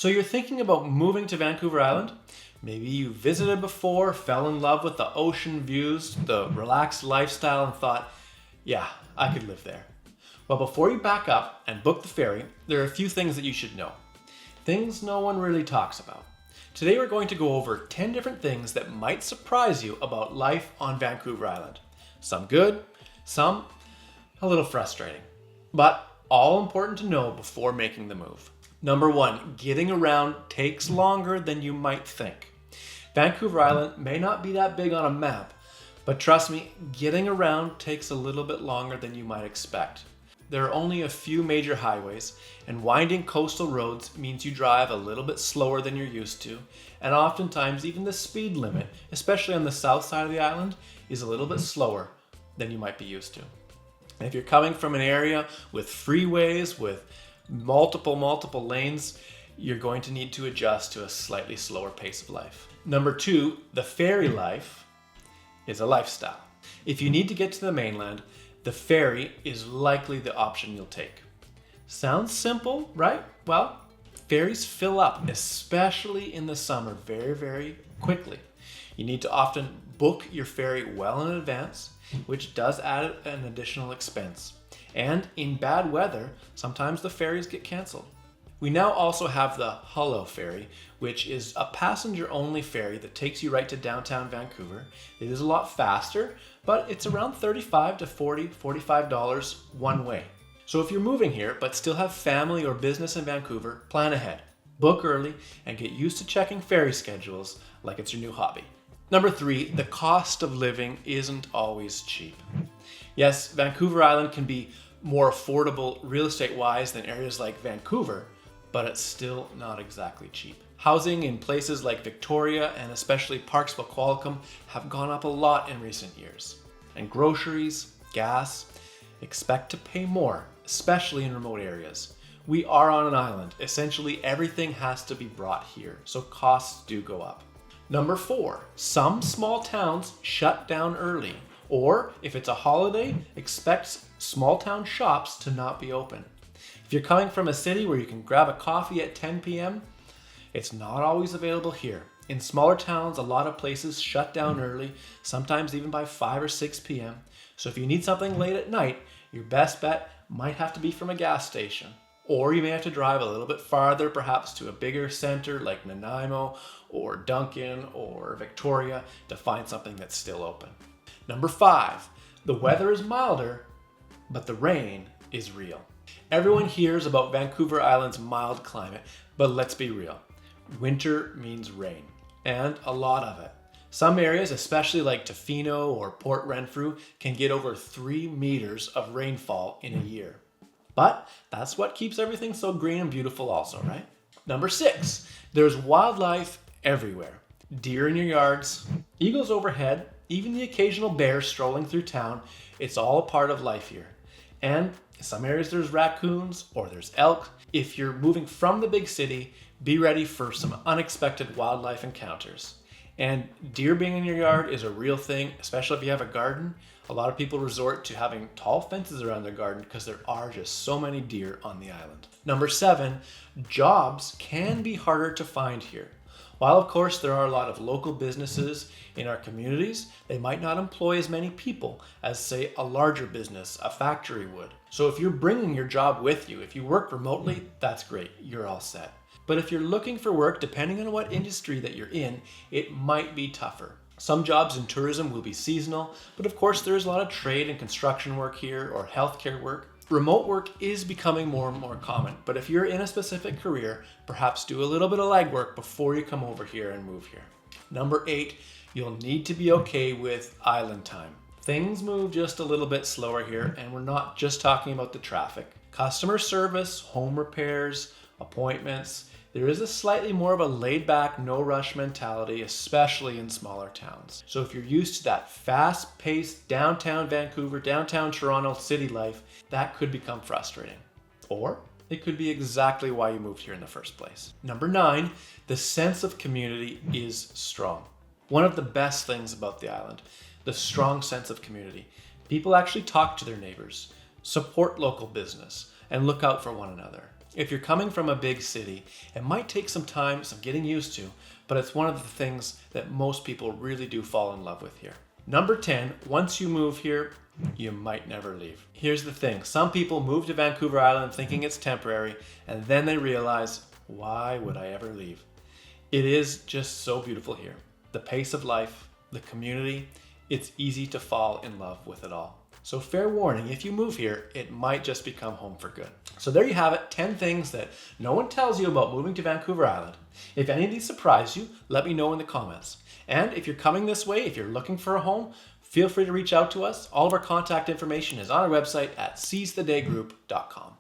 So you're thinking about moving to Vancouver Island? Maybe you visited before, fell in love with the ocean views, the relaxed lifestyle, and thought, yeah, I could live there. Well, before you back up and book the ferry, there are a few things that you should know. Things no one really talks about. Today we're going to go over 10 different things that might surprise you about life on Vancouver Island. Some good, some a little frustrating, but all important to know before making the move. Number 1, getting around takes longer than you might think. Vancouver Island may not be that big on a map, but trust me, getting around takes a little bit longer than you might expect. There are only a few major highways, and winding coastal roads means you drive a little bit slower than you're used to, and oftentimes even the speed limit, especially on the south side of the island, is a little bit slower than you might be used to. And if you're coming from an area with freeways, with multiple lanes, you're going to need to adjust to a slightly slower pace of life. Number 2, the ferry life is a lifestyle. If you need to get to the mainland, the ferry is likely the option you'll take. Sounds simple, right? Well, ferries fill up, especially in the summer, very quickly. You need to often book your ferry well in advance, which does add an additional expense. And in bad weather, sometimes the ferries get canceled. We now also have the Hullo ferry, which is a passenger-only ferry that takes you right to downtown Vancouver. It is a lot faster, but it's around $35 to $45 one way. So if you're moving here but still have family or business in Vancouver, plan ahead. Book early and get used to checking ferry schedules like it's your new hobby. Number 3, the cost of living isn't always cheap. Yes, Vancouver Island can be more affordable real estate-wise than areas like Vancouver, but it's still not exactly cheap. Housing in places like Victoria and especially Parksville Qualicum have gone up a lot in recent years. And groceries, gas, expect to pay more, especially in remote areas. We are on an island. Essentially everything has to be brought here, so costs do go up. Number 4, some small towns shut down early, or if it's a holiday, expect small town shops to not be open. If you're coming from a city where you can grab a coffee at 10 p.m., it's not always available here. In smaller towns, a lot of places shut down early, sometimes even by 5 or 6 p.m. So if you need something late at night, your best bet might have to be from a gas station. Or you may have to drive a little bit farther, perhaps to a bigger center like Nanaimo or Duncan or Victoria to find something that's still open. Number 5, the weather is milder, but the rain is real. Everyone hears about Vancouver Island's mild climate, but let's be real. Winter means rain, and a lot of it. Some areas, especially like Tofino or Port Renfrew, can get over 3 meters of rainfall in a year. But that's what keeps everything so green and beautiful also, right? Number 6, there's wildlife everywhere. Deer in your yards, eagles overhead, even the occasional bear strolling through town. It's all a part of life here. And in some areas there's raccoons or there's elk. If you're moving from the big city, be ready for some unexpected wildlife encounters. And deer being in your yard is a real thing, especially if you have a garden. A lot of people resort to having tall fences around their garden because there are just so many deer on the island. Number 7, jobs can be harder to find here. While of course there are a lot of local businesses in our communities, they might not employ as many people as say a larger business, a factory would. So if you're bringing your job with you, if you work remotely, that's great, you're all set. But if you're looking for work, depending on what industry that you're in, it might be tougher. Some jobs in tourism will be seasonal, but of course there's a lot of trade and construction work here or healthcare work. Remote work is becoming more and more common, but if you're in a specific career, perhaps do a little bit of legwork before you come over here and move here. Number 8, you'll need to be okay with island time. Things move just a little bit slower here, and we're not just talking about the traffic. Customer service, home repairs, appointments, there is a slightly more of a laid-back, no-rush mentality, especially in smaller towns. So if you're used to that fast-paced downtown Vancouver, downtown Toronto city life, that could become frustrating. Or it could be exactly why you moved here in the first place. Number 9, the sense of community is strong. One of the best things about the island, the strong sense of community. People actually talk to their neighbors, support local business, and look out for one another. If you're coming from a big city, it might take some time, some getting used to, but it's one of the things that most people really do fall in love with here. Number 10, once you move here, you might never leave. Here's the thing, some people move to Vancouver Island thinking it's temporary, and then they realize, why would I ever leave? It is just so beautiful here. The pace of life, the community, it's easy to fall in love with it all. So fair warning, if you move here, it might just become home for good. So there you have it, 10 things that no one tells you about moving to Vancouver Island. If any of these surprise you, let me know in the comments. And if you're coming this way, if you're looking for a home, feel free to reach out to us. All of our contact information is on our website at seizethedagroup.com.